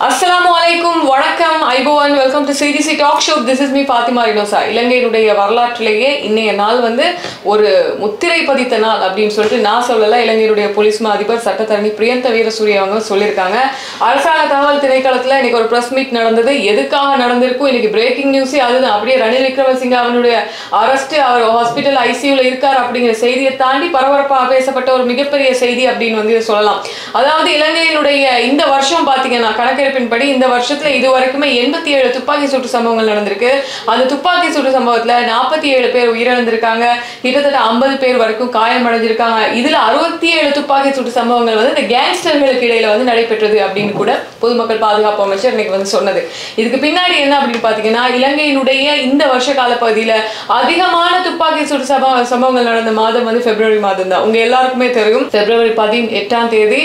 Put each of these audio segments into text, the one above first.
Assalamualaikum, வணக்கம், ஐபோவன், welcome to CGC talk show. This is me Fathima Rinosa. இலங்கையினுடைய வரலாற்றிலேயே இன்னைய நாள் ஒரு முத்திரை பதித்த நாள் அப்படின்னு சொல்லிட்டு நான் சொல்லல. இலங்கையினுடைய போலீஸ் அதிபர் சட்டத்தரணி பிரியந்த வீரசூரிய அவங்க சொல்லியிருக்காங்க. அரசாங்க தகவல் திணைக்களத்தில் இன்னைக்கு ஒரு பிரஸ் மீட் நடந்தது. எதுக்காக நடந்திருக்கும் இன்னைக்கு பிரேக்கிங் நியூஸே அதுதான். அப்படியே ரணில் விக்ரமசிங்க அவனுடைய அரெஸ்ட், அவர் ஹாஸ்பிட்டல் ஐசியூல இருக்கார் அப்படிங்கிற செய்தியை தாண்டி பரபரப்பாக பேசப்பட்ட ஒரு மிகப்பெரிய செய்தி அப்படின்னு சொல்லலாம். அதாவது இலங்கையினுடைய இந்த வருஷம் பார்த்தீங்கன்னா கணக்கெடுப்பின்படி இந்த வருஷத்துல இதுவரைக்குமே 87 துப்பாக்கி சூட்டு சம்பவங்கள் நடந்திருக்கு. அந்த துப்பாக்கி சூட்டு சம்பவத்துல 47 பேர் உயிரிழந்திருக்காங்க. கிட்டத்தட்ட 50 பேர் வரைக்கும் காயமடைஞ்சிருக்காங்க. இதுல 67 துப்பாக்கி சூட்டு சம்பவங்கள் இந்த கேங்ஸ்டர்களுக்கு இடையில நடைபெற்றது அப்படின்னு கூட பொதுமக்கள் பாதுகாப்பு அமைச்சர் இன்னைக்கு சொன்னது. இதுக்கு பின்னாடி என்ன அப்படின்னு பாத்தீங்கன்னா, இலங்கையினுடைய இந்த வருஷ கால பகுதியில அதிகமான துப்பாக்கி சூட்டு சம்பவங்கள் நடந்த மாதம் பிப்ரவரி மாதம் தான். உங்க எல்லாருக்குமே தெரியும். பிப்ரவரி 18ஆம் தேதி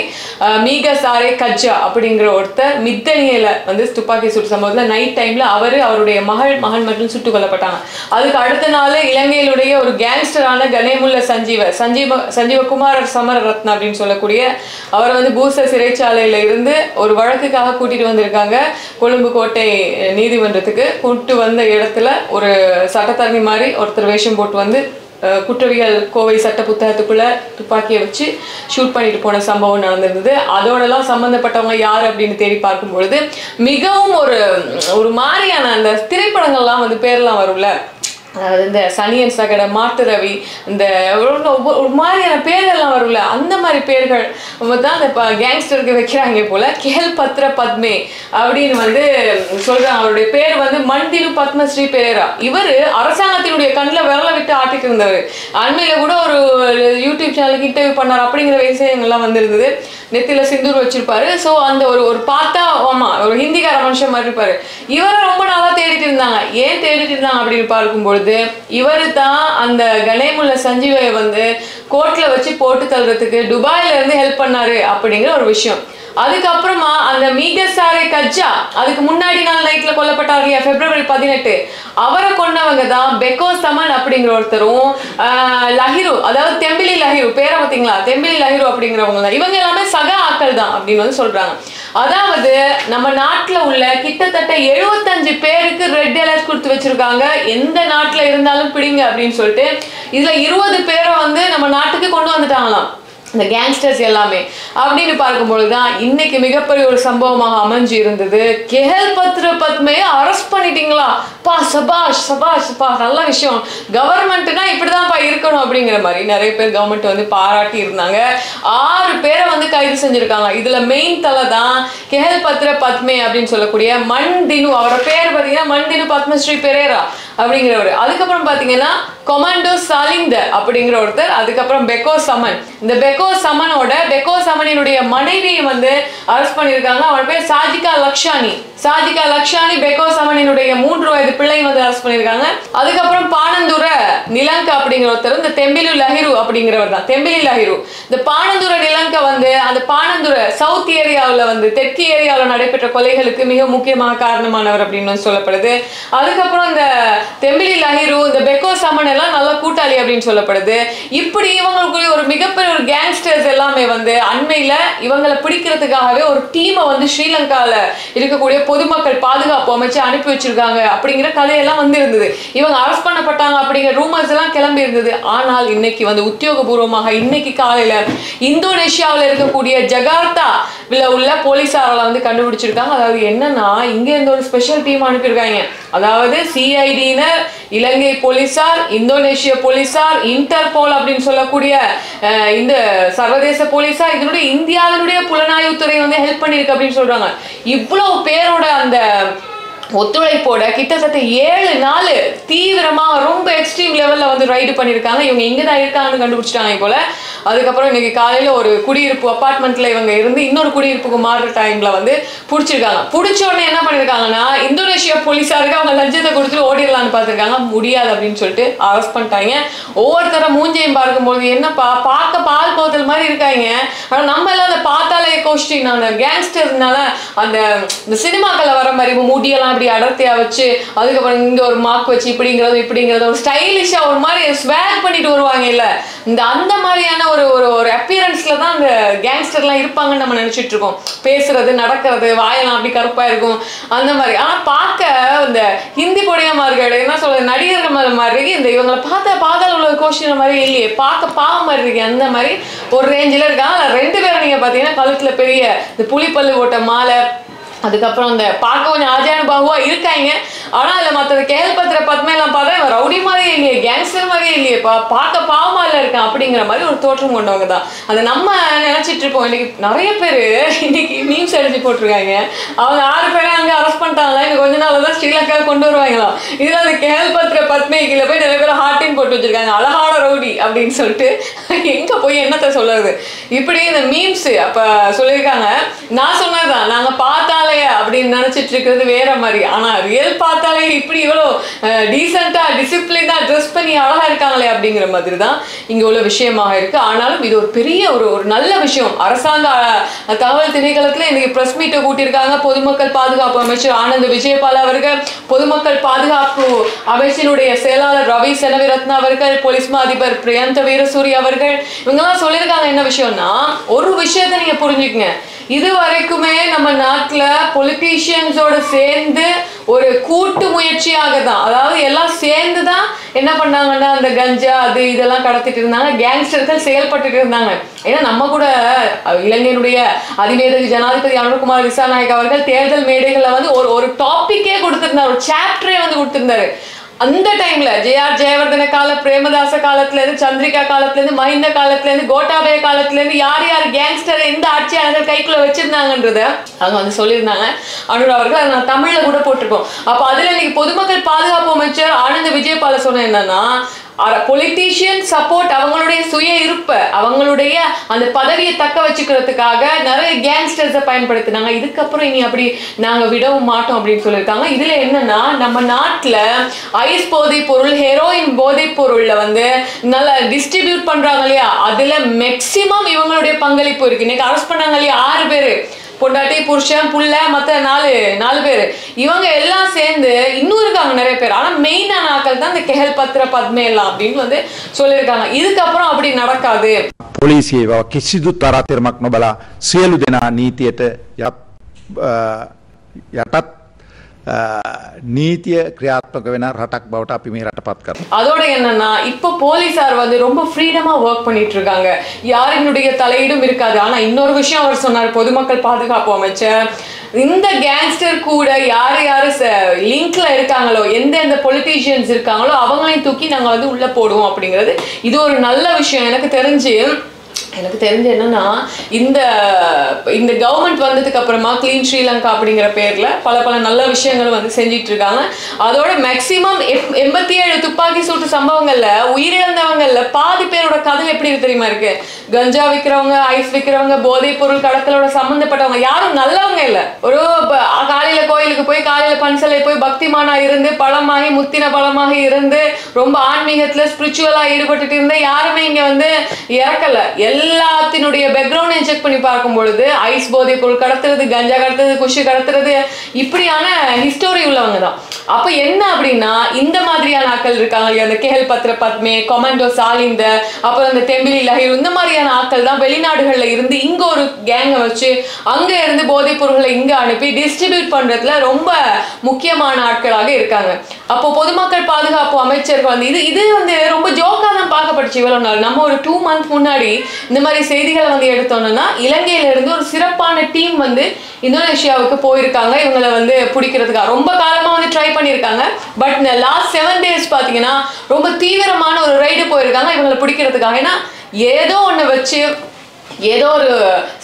மீகசாரே கஜ்ஜா அப்படிங்கிற ஒருத்தர் மித்தனியில துப்பாக்கி சூட்டு சம்பவத்துல நைட் டைம்ல அவருடைய மகன் மட்டும் சுட்டுக் கொல்லப்பட்டாங்க. அதுக்கு அடுத்த நாள் இலங்கையிலுடைய ஒரு கேங்ஸ்டரான கணேமுல்ல சஞ்சீவகுமார் சமரரத்ன அப்படின்னு சொல்லக்கூடிய அவர் பூச சிறைச்சாலையில இருந்து ஒரு வழக்குக்காக கூட்டிட்டு வந்திருக்காங்க கொழும்பு கோட்டை நீதிமன்றத்துக்கு. கூட்டு வந்த இடத்துல ஒரு சட்டத்தரணி மாதிரி ஒருத்தர் வேஷம் போட்டு குற்றவியல் கோவை சட்ட புத்தகத்துக்குள்ள துப்பாக்கியை வச்சு ஷூட் பண்ணிட்டு போன சம்பவம் நடந்திருந்தது. அதோடலாம் சம்பந்தப்பட்டவங்க யார் அப்படின்னு தேடி பார்க்கும் பொழுது மிகவும் ஒரு மாதிரியான அந்த திரைப்படங்கள்லாம் பேர்லாம் வரும்ல, அதாவது இந்த சனியன் சகட, மாட்டு ரவி, இந்த ஒரு மாதிரியான பேர்கள்லாம் வரும்ல, அந்த மாதிரி பேர்கள் தான் அந்த கேங்ஸ்டருக்கு வைக்கிறாங்க போல. கேல் பத்ர பத்மே அப்படின்னு சொல்றாங்க. அவருடைய பேர் மண்டிலு பத்மஸ்ரீ பெரேரா. இவர் அரசாங்கத்தினுடைய கண்ணில் விரல விட்டு ஆட்டிட்டு இருந்தவர். அண்மையில கூட ஒரு யூடியூப் சேனலுக்கு இன்டர்வியூ பண்ணார் அப்படிங்கிற விஷயங்கள்லாம் இருந்தது. நெத்தில சிந்தூர் வச்சிருப்பாரு. ஸோ அந்த ஒரு பார்த்தா ஆமா ஒரு ஹிந்திக்கார மனுஷன் மாதிரி இருப்பாரு. இவரை ரொம்ப நாளா தேடிட்டு இருந்தாங்க. ஏன் தேடிட்டு இருந்தாங்க அப்படின்னு பார்க்கும்பொழுது, இவரு தான் அந்த கணேமுல்ல சஞ்சீவை கோர்ட்ல வச்சு போட்டு தள்ளுறதுக்கு துபாயில இருந்து ஹெல்ப் பண்ணாரு அப்படிங்கிற ஒரு விஷயம். அதுக்கப்புறமா அந்த மீகசாரே கஜ்ஜா, அதுக்கு முன்னாடி நாள் நைட்ல கொல்லப்பட்டார் இல்லையா, பிப்ரவரி 18, அவரை கொண்டவங்க தான் பெக்கோ சமன் அப்படிங்கிற ஒருத்தரும் லஹிரு, அதாவது தெம்பிலி லஹிரு, பேரை பார்த்தீங்களா, தெம்பிலி லஹிரு அப்படிங்கிறவங்க தான். இவங்க எல்லாமே சக ஆக்கள் தான் அப்படின்னு சொல்றாங்க. அதாவது நம்ம நாட்டுல உள்ள கிட்டத்தட்ட 75 பேருக்கு ரெட் அலர்ட் கொடுத்து வச்சிருக்காங்க. எந்த நாட்டுல இருந்தாலும் பிடிங்க அப்படின்னு சொல்லிட்டு. இதுல 20 பேரை நம்ம நாட்டுக்கு கொண்டு வந்துட்டாங்களாம், இந்த கேங்ஸ்டர்ஸ் எல்லாமே. அப்படின்னு பார்க்கும்பொழுதுதான் இன்னைக்கு மிகப்பெரிய ஒரு சம்பவமாக அமைஞ்சு இருந்தது. கேல் பத்ர பத்மையை அரெஸ்ட் பண்ணிட்டீங்களா பா, சபாஷ் சபாஷ் பா, நல்ல விஷயம். கவர்மெண்ட்னா இப்படிதான்ப்பா இருக்கணும் அப்படிங்கிற மாதிரி நிறைய பேர் கவர்மெண்ட் பாராட்டி இருந்தாங்க. 6 பேரை கைது செஞ்சிருக்காங்க. இதுல மெயின் தலை தான் கேல் பத்ர பத்மே அப்படின்னு சொல்லக்கூடிய மண்டினு. அவரோட பேர் பார்த்தீங்கன்னா மண்டினு பத்மஸ்ரீ பெரேரா அப்படிங்கிறவர். அதுக்கப்புறம் பார்த்தீங்கன்னா கொமாண்டோ சாலிந்த அப்படிங்கிற ஒருத்தர். அதுக்கப்புறம் பெக்கோ சமன். இந்த பெக்கோ சமனினுடைய மனைவியை அரெஸ்ட் பண்ணியிருக்காங்க. அவன் பேர் சாஜிகா லக்ஷானி. பெக்கோ சமனினுடைய 3 வயது பிள்ளை அரெஸ்ட் பண்ணியிருக்காங்க. அதுக்கப்புறம் பானந்துர நிலங்க அப்படிங்கிற ஒருத்தர். இந்த தெம்பிலு லஹிரு அப்படிங்கிறவர் தான், தெம்பிலி லஹிரு. இந்த பானந்துர நிலங்க அந்த பானந்துர சவுத் ஏரியாவில் தெற்கு ஏரியாவில் நடைபெற்ற கொலைகளுக்கு மிக முக்கியமாக காரணமானவர் அப்படின்னு சொல்லப்படுது. அதுக்கப்புறம் இந்த தெம்பிலி லஹிரு, இந்த பெக்கோ சமன் எல்லாம் நல்ல கூட்டாளி அப்படின்னு சொல்லப்படுது. இப்படி இவங்களுக்குரிய ஒரு மிகப்பெரிய ஒரு கேங்ஸ்டர்ஸ் எல்லாமே அண்மையில இவங்களை பிடிக்கிறதுக்காகவே ஒரு டீமை ஸ்ரீலங்கால இருக்கக்கூடிய பொதுமக்கள் பாதுகாப்பு அமைச்சு அனுப்பி வச்சிருக்காங்க அப்படிங்கிற கதையெல்லாம் இருந்தது. இவங்க அரெஸ்ட் பண்ணப்பட்டாங்க அப்படிங்கிற ரூமர்ஸ் எல்லாம் கிளம்பி இருந்தது. ஆனால் இன்னைக்கு உத்தியோகபூர்வமாக இன்னைக்கு காலையில இந்தோனேஷியாவில் இருக்கக்கூடிய ஜகார்த்தாவில் உள்ள போலீசாரால கண்டுபிடிச்சிருக்காங்க. அதாவது என்னன்னா, இங்க இருந்து ஒரு ஸ்பெஷல் டீம் அனுப்பியிருக்காங்க. அதாவது சிஐடியினர், இலங்கை போலீசார், இந்தோனேஷிய போலீசார், இன்டர்போல் அப்படின்னு சொல்லக்கூடிய இந்த சர்வதேச போலீசார், இதனுடைய இந்தியாவினுடைய புலனாய்வுத்துறை ஹெல்ப் பண்ணிருக்கு அப்படின்னு சொல்றாங்க. இவ்வளவு பேரோட அந்த ஒத்துழைப்போட கிட்டத்தட்ட 7 நாள் தீவிரமா ரொம்ப எக்ஸ்ட்ரீம் லெவல்ல ரைடு பண்ணியிருக்காங்க. இவங்க இங்கதான் இருக்காங்கன்னு கண்டுபிடிச்சிட்டாங்க போல. அதுக்கப்புறம் இன்னைக்கு காலையில ஒரு குடியிருப்பு அபார்ட்மெண்ட்ல இவங்க இருந்து இன்னொரு குடியிருப்புக்கு மாறுற டைம்ல பிடிச்சிருக்காங்க. பிடிச்ச உடனே என்ன பண்ணிருக்காங்கன்னா, இந்தோனேஷியா போலீஸாருக்கு அவங்க லஞ்சத்தை கொடுத்துட்டு ஓடிடலான்னு பார்த்திருக்காங்க. முடியாது அப்படின்னு சொல்லிட்டு அரெஸ்ட் பண்ணிட்டாங்க. ஒவ்வொருத்தர மூஞ்சையும் பார்க்கும்போது என்னப்பா பார்க்க பால் கோத்தல் மாதிரி இருக்காங்க. ஆனா நம்ம எல்லாம் அதை பார்த்தாலே கோஷ்டின் அந்த கேங்ஸ்டர்னால அந்த சினிமாக்களை வர மாதிரி முடியெல்லாம் அப்படி அடர்த்தியா வச்சு அதுக்கப்புறம் இங்க ஒரு மார்க் வச்சு இப்படிங்கிறது ஒரு ஸ்டைலிஷா ஒரு மாதிரி ஸ்வாக் பண்ணிட்டு வருவாங்க இல்ல, இந்த அந்த மாதிரியான ஒரு ஒரு அப்பியரன்ஸ்ல தான் அந்த கேங்ஸ்டர்லாம் இருப்பாங்கன்னு நம்ம நினைச்சிட்டு இருக்கோம். பேசுறது நடக்கிறது வாயெல்லாம் அப்படி கருப்பா இருக்கும் அந்த மாதிரி. ஆனா பார்க்க இந்த ஹிந்தி பொடியமார்கள் என்ன சொல்றது நடிகர்கள் மாதிரி இந்த இவங்களை பார்த்தால உள்ள கோஷன் மாதிரி இல்லையே, பார்க்க பாவம் மாதிரி இருக்கு. அந்த மாதிரி ஒரு ரேஞ்சில் இருக்காங்க. 2 பேரும் நீங்க பாத்தீங்கன்னா கழுத்துல பெரிய இந்த புலிப்பல்லு போட்ட மாலை, அதுக்கப்புறம் இந்த பார்க்க கொஞ்சம் ஆஜானுபாகுவா இருக்காங்க. ஆனா அதுல மற்ற கேள்பத்திர பத்மையெல்லாம் பார்த்தா இவன் ரவுடி மாதிரியே இல்லையே, கேங்ஸ்டர் மாதிரியே இல்லையேப்பா, பார்க்க பாவமா இல்ல இருக்கான் அப்படிங்கிற மாதிரி ஒரு தோற்றம் கொண்டவங்க தான். அதை நம்ம நினைச்சிட்டு இருப்போம். இன்னைக்கு நிறைய பேர் இன்னைக்கு மீம்ஸ் அடிச்சு போட்டிருக்காங்க. அவங்க 6 பேரை அங்கே அரெஸ்ட் பண்ணிட்டாங்களா, இன்னும் கொஞ்ச நாள் தான் ஸ்ரீலங்கா கொண்டு வருவாங்களாம். இதுல அந்த கேள்பத்திர பத்மைக்குள்ள போய் நிறைய பேர் ஹார்ட்டின் போட்டு வச்சிருக்காங்க, அழகான ரவுடி அப்படின்னு சொல்லிட்டு. எங்க போய் என்னத்தை சொல்றது, இப்படி இந்த மீம்ஸ் அப்ப சொல்லியிருக்காங்க. நான் சொன்னதுதான், நாங்க பார்த்தாலே அப்படின்னு நினைச்சிட்டு இருக்கிறது வேற மாதிரி. ஆனா ரியல் பார்த்தாலே இப்படி இவ்வளோ டீசெண்டா டிசிப்ளினா ட்ரெஸ் பண்ணி அழகா இருக்காங்களே அப்படிங்கிற மாதிரி தான் இங்க உள்ள விஷயமாக இருக்கு. ஆனாலும் இது ஒரு பெரிய ஒரு நல்ல விஷயம். அரசாங்க தகவல் திணைக்களத்துல இன்னைக்கு பிரஸ் மீட்டை கூட்டியிருக்காங்க. பொதுமக்கள் பாதுகாப்பு அமைச்சர் ஆனந்த் விஜயபால் அவர்கள், பொதுமக்கள் பாதுகாப்பு அமைச்சினுடைய செயலாளர் ரவி செனவிரத்னா அவர்கள், போலீஸ் மா அதிபர் பிரியந்த வீரசூரி அவர்கள், இவங்கெல்லாம் சொல்லியிருக்காங்க. என்ன விஷயம்னா, ஒரு விஷயத்தை நீங்க புரிஞ்சுக்கங்க, இது வரைக்குமே நம்ம நாட்டுல பொலிட்டீஷியன்ஸோட சேர்ந்து ஒரு கூட்டு முயற்சியாக தான், அதாவது எல்லாம் சேர்ந்து தான் என்ன பண்ணாங்கன்னா அந்த கஞ்சா அது இதெல்லாம் கடத்திட்டு இருந்தாங்க, கேங்ஸ்டர்கள் செயல்பட்டு இருந்தாங்க. ஏன்னா நம்ம கூட இலங்கையினுடைய அதிவேத ஜனாதிபதி அனுர்குமார் திசாநாயக் அவர்கள் தேர்தல் மேடைகள்ல வந்து ஒரு டாபிக்கே கொடுத்திருந்தார், ஒரு சாப்டரே வந்து கொடுத்திருந்தாரு. அந்த டைம்ல ஜே.ஆர். ஜெயவர்தன கால, பிரேமதாச காலத்துல இருந்து, சந்திரிகா காலத்துல இருந்து, மஹிந்த காலத்துல இருந்து, கோட்டாபய காலத்துல இருந்து யார் யார் கேங்ஸ்டர் எந்த ஆட்சியாளர்கள் கைக்குள்ள வச்சிருந்தாங்கன்றத அவங்க வந்து சொல்லியிருந்தாங்க. அனுர் அவர்கள் அதை நான் தமிழ்ல கூட போட்டிருக்கோம். அப்ப அதுல இன்னைக்கு பொதுமக்கள் பாதுகாப்பு அமைச்சர் ஆனந்த் விஜயபால சொன்ன என்னன்னா, பொலிட்டீஷியன் சப்போர்ட் அவங்களுடைய சுய இருப்ப அவங்களுடைய அந்த பதவியை தக்க வச்சுக்கிறதுக்காக நிறைய கேங்ஸ்டர்ஸை பயன்படுத்தினாங்க. இதுக்கப்புறம் இனி அப்படி நாங்க விடவும் மாட்டோம் அப்படின்னு சொல்லியிருக்காங்க. இதுல என்னன்னா, நம்ம நாட்டுல ஐஸ் போதைப் பொருள், ஹெரோயின் போதைப் பொருள்ல வந்து நல்லா டிஸ்ட்ரிபியூட் பண்றாங்க இல்லையா, அதுல மேக்சிமம் இவங்களுடைய பங்களிப்பு இருக்கு. இன்னைக்கு அரெஸ்ட் பண்ணாங்க இல்லையா 6 பேரு, பொண்டாட்டி புருஷன் புள்ள மற்ற 4 பேர், இவங்க எல்லாம் சேர்ந்து இன்னும் இருக்காங்க நிறைய பேர். ஆனா மெயினான ஆட்கள் தான் இந்த கேள்பத்திர பத்மே எல்லாம் அப்படின்னு வந்து சொல்லியிருக்காங்க. இதுக்கப்புறம் அப்படி நடக்காது. போலீசியை කිසිදු තරතිරමක් නොබලා සියලු දෙනා නීතියට යටත් நீதிய கிரியாத்மக වෙන රටක් බවට අපි මේ රට පත් කරනවා. அதோட என்னன்னா, இப்போ போலீசார் வந்து ரொம்ப ஃப்ரீடமா ஒர்க் பண்ணிட்டு இருக்காங்க, யாரினுடைய தலையீடும் இருக்காது. ஆனா இன்னொரு விஷயம் அவர் சொன்னார், பொதுமக்கள் பாதுகாப்பு அமைச்சர், இந்த கேங்ஸ்டர் கூட யாரு லிங்க்ல இருக்காங்களோ, எந்தெந்த பொலிட்டீஷியன்ஸ் இருக்காங்களோ அவங்களையும் தூக்கி நாங்க வந்து உள்ள போடுவோம் அப்படிங்கிறது. இது ஒரு நல்ல விஷயம். எனக்கு தெரிஞ்சு என்னன்னா, இந்த கவர்மெண்ட் வந்ததுக்கு அப்புறமா கிளீன் ஸ்ரீலங்கா அப்படிங்கிற பேர்ல பல நல்ல விஷயங்கள் வந்து செஞ்சிட்டு இருக்காங்க. அதோட மேக்சிமம் 87 துப்பாக்கி சூட்டு சம்பவங்கள்ல உயிரிழந்தவங்கள்ல பாதி பேரோட கதை எப்படி தெரியுமா இருக்கு, கஞ்சா விற்கிறவங்க, ஐஸ் விற்கிறவங்க, போதைப் பொருள் கடத்தலோட சம்பந்தப்பட்டவங்க யாரும் நல்லவங்க இல்ல. ஒரு காலையில கோயிலுக்கு போய் காலையில பன்சலை போய் பக்திமானா இருந்து பழமாகி முத்தின பழமாகி இருந்து ரொம்ப ஆன்மீகத்துல ஸ்பிரிச்சுவலா ஈடுபட்டு இருந்த யாருமே இங்க வந்து இறக்கல. எல்லாத்தினுடைய பேக்ரவுண்ட் செக் பண்ணி பார்க்கும் பொழுது ஐஸ் போதை பொருள் கடத்துறது, கஞ்சா கடத்துறது, குஷி கடத்துறது, இப்படியான ஹிஸ்டோரி உள்ளவங்க தான். அப்ப என்ன அப்படின்னா, இந்த மாதிரியான ஆட்கள் இருக்காங்க இல்லையா, அந்த கேள்பத்திர பத்மே, கொமாண்டோ சாலிந்த, அப்புறம் அந்த தெம்பிலி லஹீர், இந்த மாதிரியான ஆட்கள் தான் வெளிநாடுகள்ல இருந்து இங்க ஒரு கேங்க வச்சு அங்க இருந்து போதைப் பொருட்களை இங்க அனுப்பி டிஸ்ட்ரிபியூட் பண்றதுல ரொம்ப முக்கியமான ஆட்களாக இருக்காங்க. அப்போ பொதுமக்கள் பாதுகாப்பு அமைச்சர்கள் வந்து இது வந்து ரொம்ப ஜோக்கா தான் பார்க்கப்பட்டுச்சு இவ்வளவு நாள். நம்ம ஒரு 2 மந்த் முன்னாடி இந்த மாதிரி செய்திகளை வந்து எடுத்தோம்னா, இலங்கையில இருந்து ஒரு சிறப்பான டீம் வந்து இந்தோனேஷியாவுக்கு போயிருக்காங்க இவங்களை வந்து பிடிக்கிறதுக்காக. ரொம்ப காலமா வந்து ட்ரை பண்ணியிருக்காங்க. பட் இந்த லாஸ்ட் 7 டேஸ் பாத்தீங்கன்னா ரொம்ப தீவிரமான ஒரு ரைடு போயிருக்காங்க இவங்களை பிடிக்கிறதுக்காக. ஏன்னா ஏதோ ஒண்ணு வச்சு, ஏதோ ஒரு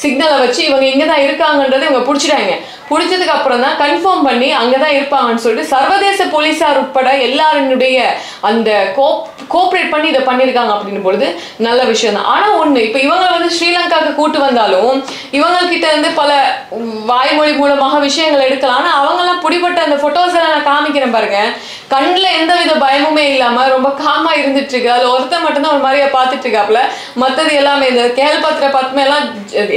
சிக்னலை வச்சு இவங்க இங்கதான் இருக்காங்கன்றது இவங்க பிடிச்சிட்டாங்க. பிடிச்சதுக்கு அப்புறம் தான் கன்ஃபார்ம் பண்ணி அங்கதான் இருப்பாங்கன்னு சொல்லிட்டு சர்வதேச போலீசார் உட்பட எல்லாருடைய அந்த கோஆபரேட் பண்ணி இதை பண்ணியிருக்காங்க அப்படின்னு பொழுது நல்ல விஷயம் தான். ஆனா ஒண்ணு, இப்ப இவங்க வந்து ஸ்ரீலங்காவுக்கு கூட்டு வந்தாலும் இவங்க கிட்ட இருந்து பல வாய்மொழி மூலமாக விஷயங்கள் எடுக்கலாம். ஆனா அவங்க எல்லாம் பிடிபட்ட அந்த போட்டோஸ் எல்லாம் நான் காமிக்கிறேன் பாருங்க, கண்ணுல எந்தவித பயமுமே இல்லாம ரொம்ப காமா இருந்துட்டு இருக்கு. அதுல ஒருத்தர் மட்டும்தான் ஒரு மாதிரியா பாத்துட்டு இருக்காப்புல. மத்தது எல்லாமே இந்த கேள்பத்திர பத்மே எல்லாம்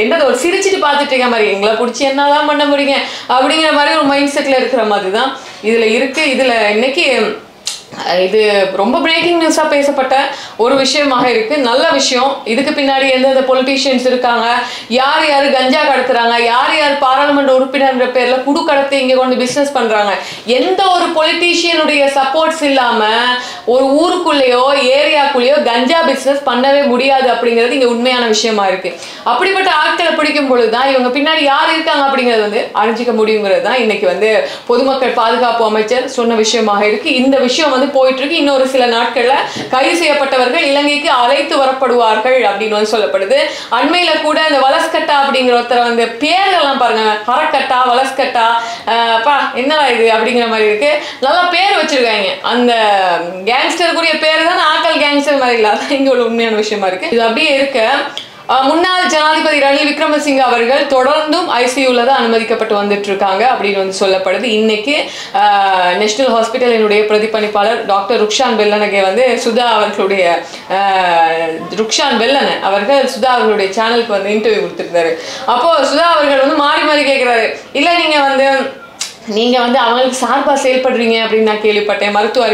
என்னது ஒரு சிரிச்சுட்டு பாத்துட்டு இருக்க மாதிரி, எங்களை பிடிச்சி என்னதான் பண்ண முடியுங்க அப்படிங்கிற மாதிரி ஒரு மைண்ட் செட்ல இருக்கிற மாதிரி தான் இதுல இருக்கு. இதுல இன்னைக்கு இது ரொம்ப பிரேக்கிங் நியூஸா பேசப்பட்ட ஒரு விஷயமாக இருக்கு. நல்ல விஷயம். இதுக்கு பின்னாடி எந்தெந்த பொலிட்டீஷியன்ஸ் இருக்காங்க, யார் யார் கஞ்சா கடத்துறாங்க, யார் யார் பாராளுமன்ற உறுப்பினர்ன்ற பேர்ல குடு கடத்தி இங்க கொண்டு பிசினஸ் பண்றாங்க, எந்த ஒரு பொலிட்டீஷியனுடைய சப்போர்ட்ஸ் இல்லாம ஒரு ஊருக்குள்ளேயோ ஏரியாக்குள்ளேயோ கஞ்சா பிசினஸ் பண்ணவே முடியாது அப்படிங்கிறது இங்க உண்மையான விஷயமா இருக்கு. அப்படிப்பட்ட ஆட்களை பிடிக்கும் பொழுதுதான் இவங்க பின்னாடி யார் இருக்காங்க அப்படிங்கிறது வந்து அறிஞ்சிக்க முடியுங்கிறது தான் இன்னைக்கு வந்து பொதுமக்கள் பாதுகாப்பு அமைச்சர் சொன்ன விஷயமாக இருக்கு. இந்த விஷயம் வந்து போயிட்டு இருக்கு. இன்னொரு சில நாட்கள்ல கைது செய்யப்பட்டவர்கள் இலங்கைக்கு அழைத்து வரப்படுவார்கள் அப்படின்னு வந்து சொல்லப்படுது. அண்மையில கூட இந்த வலஸ்கட்டா அப்படிங்கிற ஒருத்தர் வந்து பேர்கள்லாம் பாருங்க, ஹரக்கட்டா வலஸ்கட்டா, என்னடா இது அப்படிங்கிற மாதிரி இருக்கு. நல்லா பேர் வச்சிருக்காங்க. அந்த கேங்ஸ்டருக்குரிய பேர் தான் ஆக்கல் கேங்ஸ்டர் மாதிரி இல்லாத இங்க உள்ள உண்மையான விஷயமா இருக்கு. இது அப்படியே இருக்க முன்னாள் ஜனாதிபதி ரணில் விக்ரமசிங்க அவர்கள் தொடர்ந்தும் ஐசியூல தான் அனுமதிக்கப்பட்டு வந்துட்டு இருக்காங்க அப்படின்னு வந்து சொல்லப்படுது. இன்னைக்கு நேஷனல் ஹாஸ்பிட்டலினுடைய பிரதிபலிப்பாளர் டாக்டர் ருக்ஷான் பெல்லனகே வந்து சுதா அவர்களுடைய சுதா அவர்களுடைய சேனலுக்கு வந்து இன்டர்வியூ கொடுத்துருந்தாரு. அப்போ சுதா அவர்கள் வந்து மாறி மாறி கேட்கிறாரு, இல்ல நீங்க வந்து அவங்களுக்கு சார்பா செயல்படுறீங்க அப்படின்னு நான் கேள்விப்பட்டேன், மருத்துவ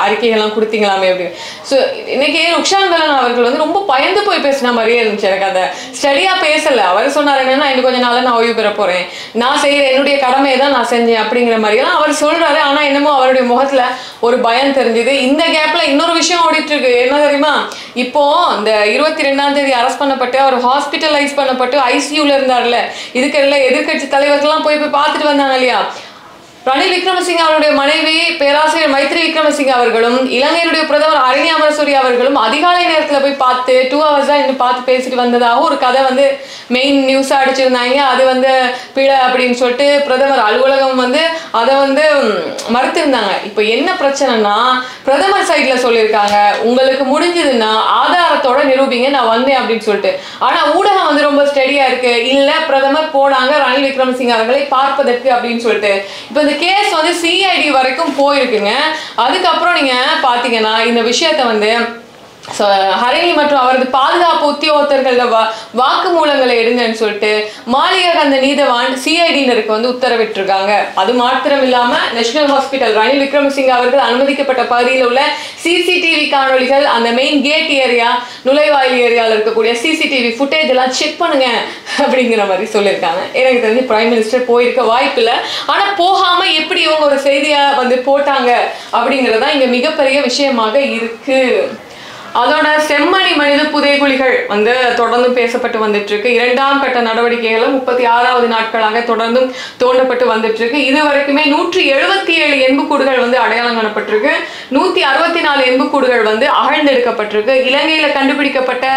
அறிக்கைகள்லாம் கொடுத்தீங்களாமே அப்படின்னு. ஸோ இன்னைக்கு ருக்ஷான் பெல்லன் அவர்கள் வந்து ரொம்ப பயந்து போய் பேசின மாதிரியே இருந்துச்சு. எனக்கு அந்த ஸ்டடியா பேசல. அவர் சொன்னார் என்னன்னா, இன்னும் கொஞ்ச நாள் நான் ஓய்வு பெற போறேன், நான் செய்யற என்னுடைய கடமையை தான் நான் செஞ்சேன் அப்படிங்கிற மாதிரியெல்லாம் அவர் சொல்றாரு. ஆனா என்னமோ அவருடைய முகத்துல ஒரு பயம் தெரிஞ்சுது. இந்த கேப்ல இன்னொரு விஷயம் ஓடிட்டு இருக்கு. என்ன தெரியுமா, இப்போ இந்த 22ஆம் தேதி அரெஸ்ட் பண்ணப்பட்டு அவர் ஹாஸ்பிட்டலைஸ் பண்ணப்பட்டு ஐசியூல இருந்தார்ல, இதுக்கெல்லாம் எதிர்கட்சி தலைவர்கள்லாம் போய் பார்த்துட்டு வந்தாங்க இல்லையா. ரணில் விக்ரமசிங்க அவருடைய மனைவி பேராசிரியர் மைத்ரி விக்ரமசிங்க அவர்களும் இலங்கையினுடைய பிரதமர் அரணி அமரசூரி அவர்களும் அதிகாலை நேரத்தில் போய் பார்த்து 2 hours தான் இன்னும் பார்த்து பேசிட்டு வந்ததாக ஒரு கதை வந்து மெயின் நியூஸாக அடிச்சிருந்தாங்க. அது வந்து பிழை அப்படின்னு சொல்லிட்டு பிரதமர் அலுவலகம் வந்து அதை வந்து மறுத்திருந்தாங்க. இப்போ என்ன பிரச்சனைனா, பிரதமர் சைட்ல சொல்லியிருக்காங்க, உங்களுக்கு முடிஞ்சதுன்னா ஆதாரத்தோட நிரூபிங்க, நான் வந்தேன் அப்படின்னு சொல்லிட்டு. ஆனால் ஊடகம் வந்து ரொம்ப ஸ்டடியா இருக்கு, இல்லை பிரதமர் போனாங்க ரணில் விக்ரமசிங்க அவர்களை பார்ப்பதற்கு அப்படின்னு சொல்லிட்டு. இப்போ இந்த கேஸ் வந்து சிஐடி வரைக்கும் போயிருக்குங்க. அதுக்கப்புறம் நீங்க பாத்தீங்கன்னா இந்த விஷயத்தை வந்து ஹரிணி மற்றும் அவரது பாதுகாப்பு உத்தியோகத்தர்கள் வாக்குமூலங்களை எடுங்கன்னு சொல்லிட்டு மாளிகை நீதவான் சிஐடியினருக்கு வந்து உத்தரவிட்டிருக்காங்க. அது மாத்திரம் இல்லாம நேஷனல் ஹாஸ்பிட்டல் ரணில் விக்ரமசிங்க அவர்கள் அனுமதிக்கப்பட்ட பகுதியில் உள்ள சிசிடிவி காணொலிகள், அந்த மெயின் கேட் ஏரியா, நுழைவாயில் ஏரியாவில் இருக்கக்கூடிய சிசிடிவி ஃபுட்டேஜ் எல்லாம் செக் பண்ணுங்க அப்படிங்கிற மாதிரி சொல்லியிருக்காங்க. எனக்கு தெரிஞ்சு பிரைம் மினிஸ்டர் போயிருக்க வாய்ப்பு இல்லை. ஆனா போகாம எப்படி இவங்க ஒரு செய்தியா வந்து போட்டாங்க அப்படிங்கறதான் இங்க மிகப்பெரிய விஷயமாக இருக்கு. அதோட செம்மணி மனித புதைகுழிகள் வந்து தொடர்ந்து பேசப்பட்டு வந்துட்டு இருக்கு. 2ஆம் கட்ட நடவடிக்கைகளும் 36வது நாட்களாக தொடர்ந்தும் தோண்டப்பட்டு வந்துட்டு இருக்கு. இது வரைக்குமே 177 எண்புக்கூடுகள் வந்து அடையாளம் காணப்பட்டிருக்கு. 164 எண்புக்கூடுகள் வந்து அகழ்ந்தெடுக்கப்பட்டிருக்கு. இலங்கையில கண்டுபிடிக்கப்பட்ட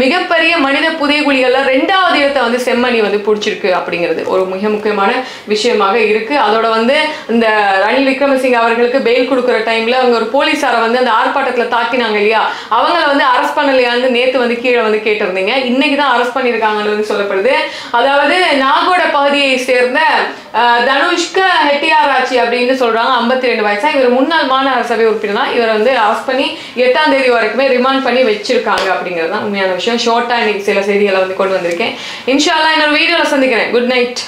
மிகப்பெரிய மனித புதைகுழிகள்ல 2வது இடத்தை வந்து செம்மணி வந்து பிடிச்சிருக்கு அப்படிங்கிறது ஒரு மிக முக்கியமான விஷயமாக இருக்கு. அதோட வந்து இந்த ரணில் விக்ரமசிங்க அவர்களுக்கு பெயில் கொடுக்குற டைம்ல அவங்க ஒரு போலீஸாரை வந்து அந்த ஆர்ப்பாட்டத்துல தாக்கினாங்க இல்லையா, அவங்களை வந்து அரெஸ்ட் பண்ணலையான்னு நேத்து வந்து கீழே வந்து கேட்டிருந்தீங்க. இன்னைக்கு தான் அரெஸ்ட் பண்ணியிருக்காங்கன்னு சொல்லப்படுது. அதாவது நாகோட பகுதியை சேர்ந்த தனுஷ்க ஹெட்டியாராச்சி அப்படின்னு சொல்றாங்க. 52 வயசா. இவர் முன்னாள் மாநகர சபை உறுப்பினர் தான். இவர் வந்து அரெஸ்ட் பண்ணி 8ஆம் தேதி வரைக்குமே ரிமாண்ட் பண்ணி வச்சிருக்காங்க அப்படிங்கிறது தான் உண்மையான விஷயம். ஷார்ட்டா இன்னைக்கு சில செய்திகளை வந்து கொண்டு வந்திருக்கேன். இன்ஷா அல்லாஹ் இன்னொரு வீடியோல சந்திக்கிறேன். Good night.